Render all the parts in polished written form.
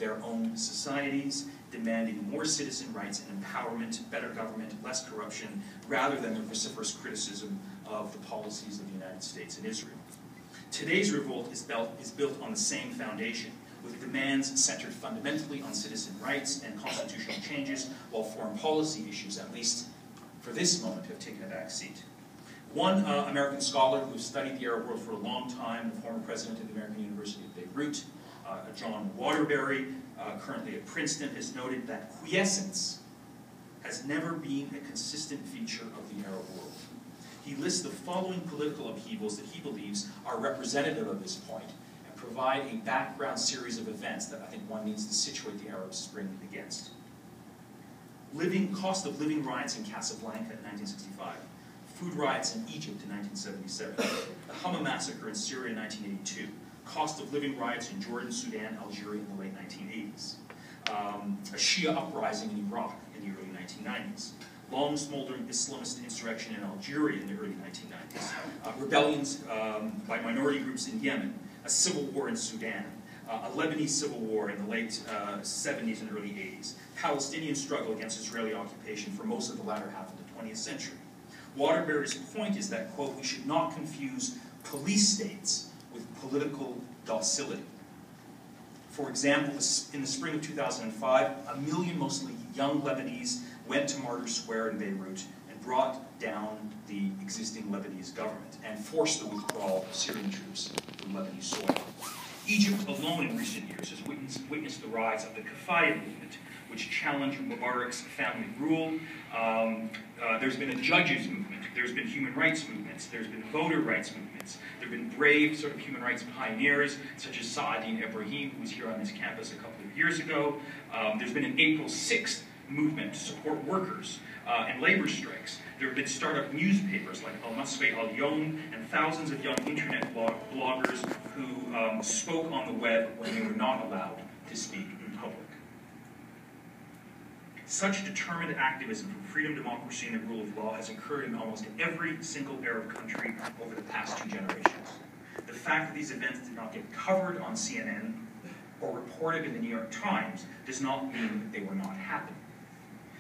their own societies, demanding more citizen rights and empowerment, better government, less corruption, rather than the vociferous criticism of the policies of the United States and Israel. Today's revolt is built on the same foundation, with demands centered fundamentally on citizen rights and constitutional changes, while foreign policy issues, at least for this moment, have taken a back seat. One American scholar who has studied the Arab world for a long time, the former president of the American University of Beirut, John Waterbury, currently at Princeton, has noted that quiescence has never been a consistent feature of the Arab world. He lists the following political upheavals that he believes are representative of this point and provide a background series of events that I think one needs to situate the Arab Spring against. Cost of living riots in Casablanca in 1965. Food riots in Egypt in 1977. The Hama massacre in Syria in 1982. Cost of living riots in Jordan, Sudan, Algeria in the late 1980s. A Shia uprising in Iraq in the early 1990s. Long smoldering Islamist insurrection in Algeria in the early 1990s. Rebellions by minority groups in Yemen. A civil war in Sudan. A Lebanese civil war in the late 70s and early 80s. Palestinian struggle against Israeli occupation for most of the latter half of the 20th century. Waterbury's point is that, quote, we should not confuse police states with political docility. For example, in the spring of 2005, 1 million mostly young Lebanese went to Martyr Square in Beirut and brought down the existing Lebanese government and forced the withdrawal of Syrian troops from Lebanese soil. Egypt alone in recent years has witnessed the rise of the Kafaya movement, which challenged Mubarak's family rule. There's been a judges movement, there's been human rights movements, there's been voter rights movements, there have been brave sort of human rights pioneers, such as Saadin Ibrahim, who was here on this campus a couple of years ago. There's been an April 6th movement to support workers and labor strikes. There have been startup newspapers like Al-Masri Al-Yom and thousands of young internet bloggers who spoke on the web when they were not allowed to speak in public. Such determined activism for freedom, democracy, and the rule of law has occurred in almost every single Arab country over the past 2 generations. The fact that these events did not get covered on CNN or reported in the New York Times does not mean that they were not happening.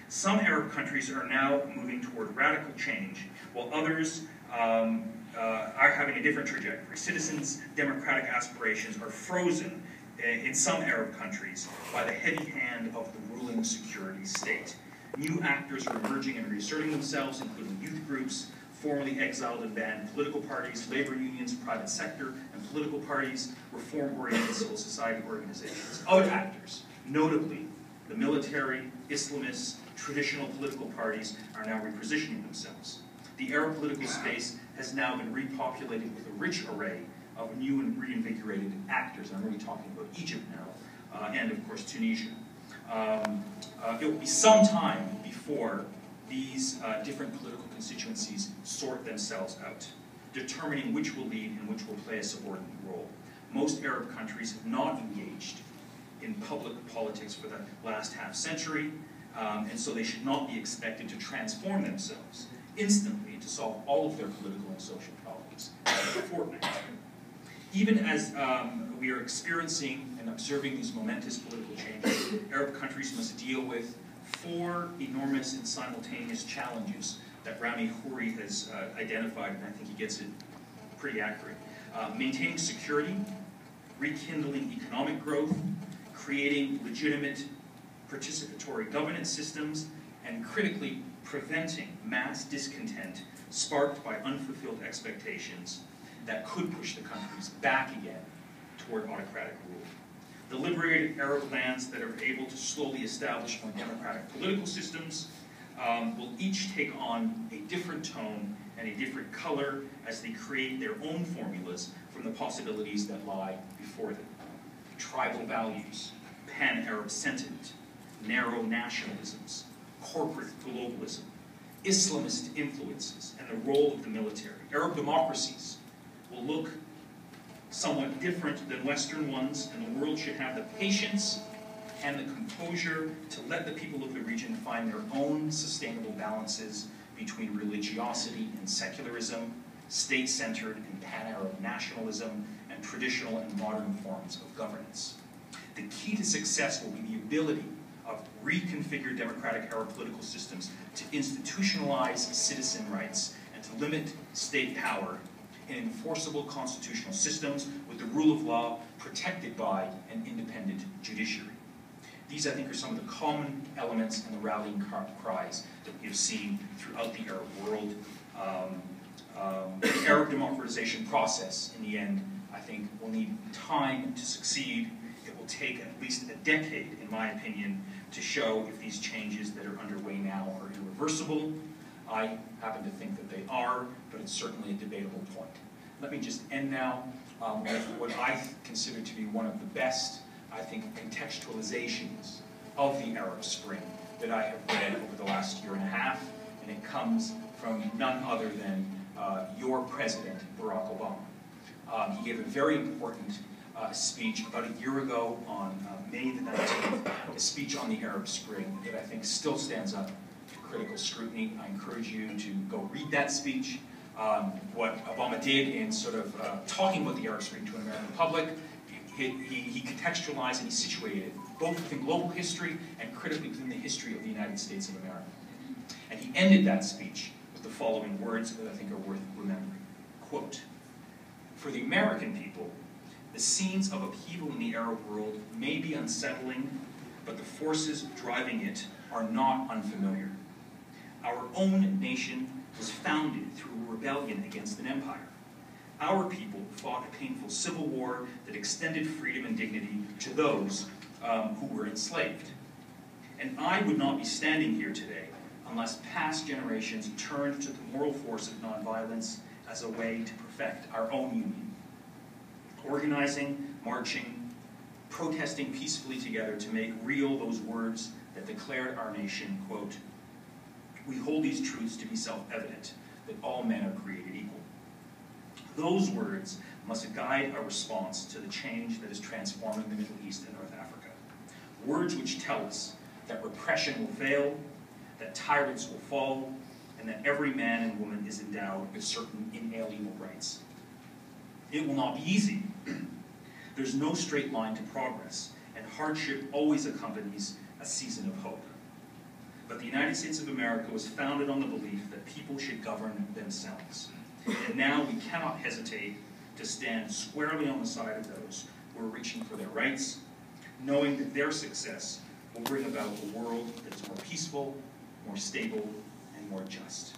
Some Arab countries are now moving toward radical change, while others are having a different trajectory. Citizens' democratic aspirations are frozen in some Arab countries by the heavy hand of the ruling security state. New actors are emerging and reasserting themselves, including youth groups, formerly exiled and banned political parties, labor unions, private sector and political parties, reform-oriented civil society organizations. Other actors, notably the military, Islamists, traditional political parties, are now repositioning themselves. The Arab political space has now been repopulated with a rich array of new and reinvigorated actors. I'm really talking about Egypt now, and of course Tunisia. It will be some time before these different political constituencies sort themselves out, determining which will lead and which will play a subordinate role. Most Arab countries have not engaged in public politics for the last half-century, and so they should not be expected to transform themselves instantly to solve all of their political and social problems in a fortnight. Even as we are experiencing and observing these momentous political changes, Arab countries must deal with 4 enormous and simultaneous challenges that Rami Khouri has identified, and I think he gets it pretty accurate. Maintaining security, rekindling economic growth, creating legitimate participatory governance systems, and critically preventing mass discontent sparked by unfulfilled expectations that could push the countries back again toward autocratic rule. The liberated Arab lands that are able to slowly establish more democratic political systems will each take on a different tone and a different color as they create their own formulas from the possibilities that lie before them. Tribal values, pan-Arab sentiment, narrow nationalisms, corporate globalism, Islamist influences, and the role of the military. Arab democracies will look somewhat different than Western ones, and the world should have the patience and the composure to let the people of the region find their own sustainable balances between religiosity and secularism, state-centered and pan-Arab nationalism, and traditional and modern forms of governance. The key to success will be the ability of reconfigured democratic Arab political systems to institutionalize citizen rights and to limit state power in enforceable constitutional systems with the rule of law protected by an independent judiciary. These, I think, are some of the common elements and the rallying cries that we have seen throughout the Arab world. The Arab democratization process, in the end, I think, will need time to succeed. It will take at least a decade, in my opinion, to show if these changes that are underway now are irreversible. I happen to think that they are, but it's certainly a debatable point. Let me just end now with what I consider to be one of the best, I think, contextualizations of the Arab Spring that I have read over the last year and a half, and it comes from none other than your president, Barack Obama. He gave a very important speech about a year ago on May the 19th, a speech on the Arab Spring that I think still stands up to critical scrutiny. I encourage you to go read that speech. What Obama did in sort of talking about the Arab Spring to an American public, he contextualized and he situated both within global history and critically within the history of the United States of America. And he ended that speech with the following words that I think are worth remembering. Quote, "For the American people, the scenes of upheaval in the Arab world may be unsettling, but the forces driving it are not unfamiliar. Our own nation was founded through a rebellion against an empire. Our people fought a painful civil war that extended freedom and dignity to those who were enslaved. And I would not be standing here today unless past generations turned to the moral force of nonviolence as a way to perfect our own union. Organizing, marching, protesting peacefully together to make real those words that declared our nation, quote, 'We hold these truths to be self-evident, that all men are created equal.' Those words must guide our response to the change that is transforming the Middle East and North Africa. Words which tell us that repression will fail, that tyrants will fall, and that every man and woman is endowed with certain inalienable rights. It will not be easy. There's no straight line to progress, and hardship always accompanies a season of hope. But the United States of America was founded on the belief that people should govern themselves. And now we cannot hesitate to stand squarely on the side of those who are reaching for their rights, knowing that their success will bring about a world that is more peaceful, more stable, and more just.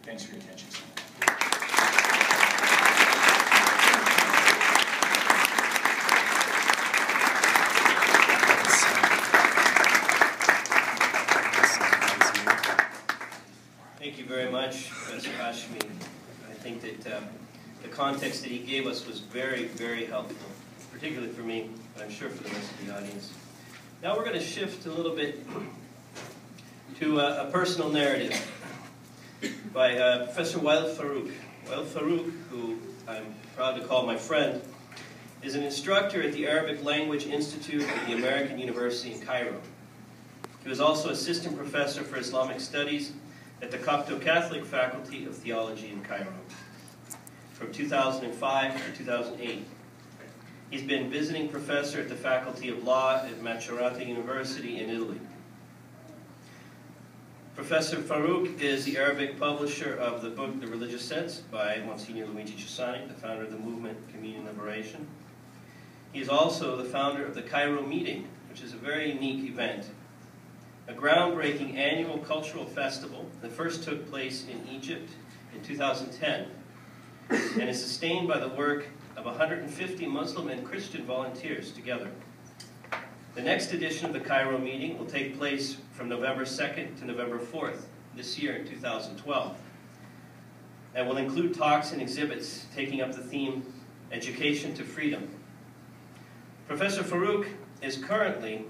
Thanks for your attention. Thank you very much, Professor Hashmi. I think that the context that he gave us was very, very helpful, particularly for me, but I'm sure for the rest of the audience. Now we're going to shift a little bit to a personal narrative by Professor Wael Farouk. Wael Farouk, who I'm proud to call my friend, is an instructor at the Arabic Language Institute at the American University in Cairo. He was also assistant professor for Islamic Studies at the Copto-Catholic Faculty of Theology in Cairo from 2005 to 2008. He's been visiting professor at the Faculty of Law at Macerata University in Italy. Professor Farouk is the Arabic publisher of the book The Religious Sense by Monsignor Luigi Cesani, the founder of the movement Communion Liberation. He is also the founder of the Cairo Meeting, which is a very unique event, a groundbreaking annual cultural festival that first took place in Egypt in 2010 and is sustained by the work of 150 Muslim and Christian volunteers together. The next edition of the Cairo Meeting will take place from November 2nd to November 4th this year in 2012 and will include talks and exhibits taking up the theme Education to Freedom. Professor Farouk is currently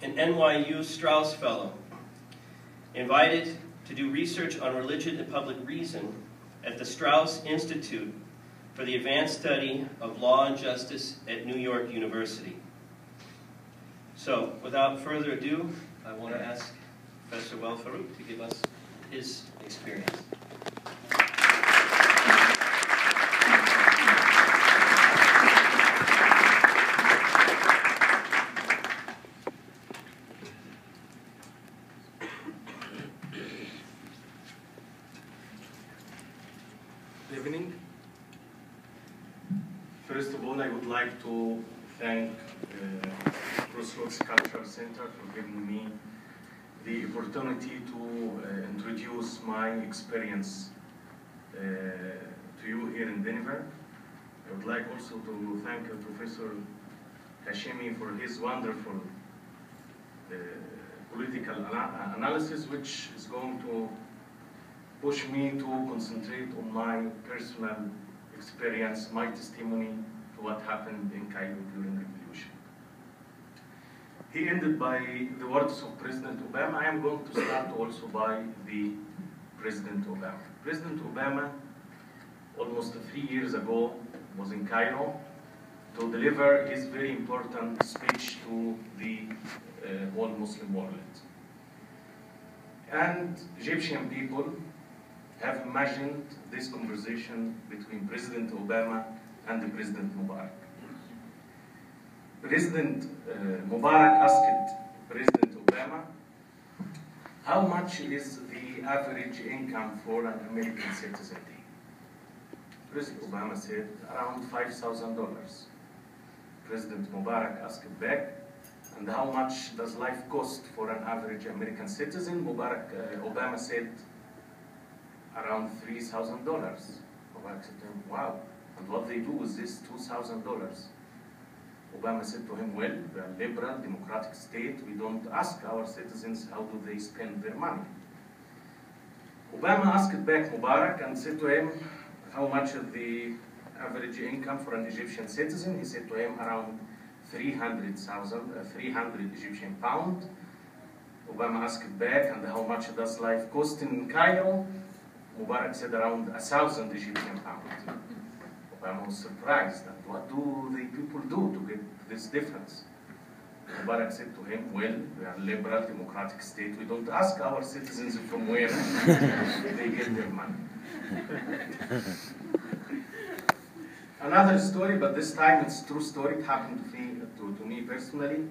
an NYU Strauss Fellow, invited to do research on religion and public reason at the Strauss Institute for the Advanced Study of Law and Justice at New York University. So, without further ado, I want to ask Professor Wael Farouk to give us his experience. evening. First of all, I would like to thank Crossroads Cultural Center for giving me the opportunity to introduce my experience to you here in Denver. I would like also to thank Professor Hashemi for his wonderful political analysis, which is going to push me to concentrate on my personal experience, my testimony to what happened in Cairo during the revolution. He ended by the words of President Obama. I am going to start also by the President Obama. President Obama, almost 3 years ago, was in Cairo to deliver his very important speech to the whole Muslim world. And Egyptian people have imagined this conversation between President Obama and the President Mubarak. President Mubarak asked President Obama, how much is the average income for an American citizen? President Obama said around $5,000. President Mubarak asked back, and how much does life cost for an average American citizen? Obama said around $3,000. Mubarak said to him, wow, and what they do with this $2,000? Obama said to him, well, we are a liberal, democratic state. We don't ask our citizens how do they spend their money. Obama asked back Mubarak and said to him, how much is the average income for an Egyptian citizen? He said to him around 300 Egyptian pound. Obama asked back, and how much does life cost in Cairo? Mubarak said around 1,000 Egyptian pounds. Obama was surprised, and what do the people do to get this difference? Mubarak said to him, well, we are a liberal, democratic state. We don't ask our citizens from where they get their money. Another story, but this time it's a true story. It happened to me personally.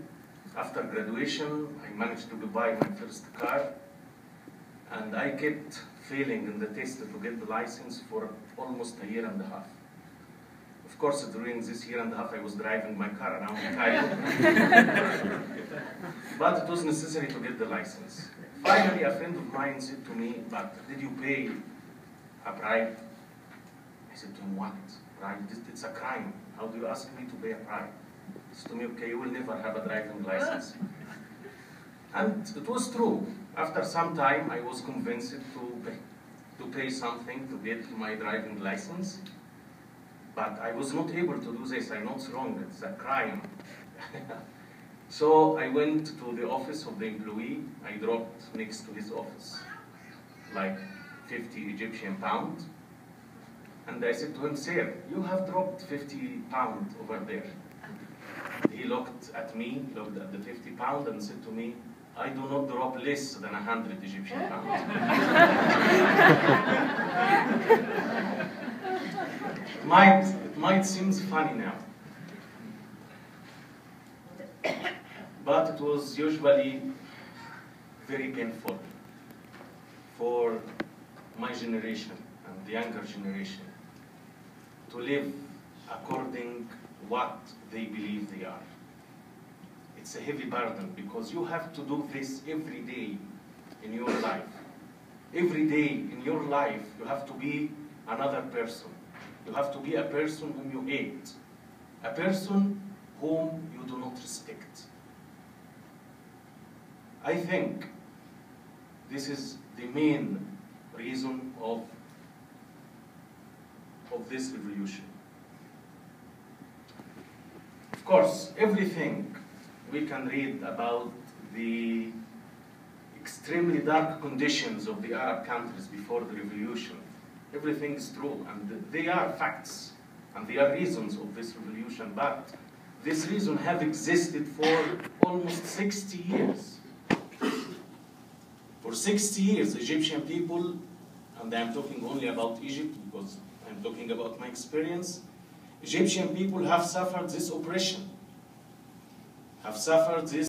After graduation, I managed to buy my first car, and I kept failing in the test to get the license for almost a year and a half. Of course, during this year and a half, I was driving my car around Cairo. But it was necessary to get the license. Finally, a friend of mine said to me, but did you pay a bribe? I said to him, what? Bribe? It's a crime. How do you ask me to pay a bribe? He said to me, okay, you will never have a driving license. And it was true. After some time, I was convinced to pay something to get my driving license. But I was not able to do this. I know it's wrong. It's a crime. So I went to the office of the employee. I dropped next to his office like 50 Egyptian pounds. And I said to him, sir, you have dropped 50 pounds over there. He looked at me, looked at the 50 pounds, and said to me, I do not drop less than 100 Egyptian pounds. It might seem funny now, but it was usually very painful for my generation and the younger generation to live according to what they believe they are. It's a heavy burden because you have to do this every day in your life. Every day in your life, you have to be another person. You have to be a person whom you hate, a person whom you do not respect. I think this is the main reason of this revolution. Of course, everything we can read about the extremely dark conditions of the Arab countries before the revolution, everything is true, and they are facts, and they are reasons of this revolution, but this reason have existed for almost 60 years. For 60 years, Egyptian people, and I'm talking only about Egypt because I'm talking about my experience, Egyptian people have suffered this oppression, have suffered this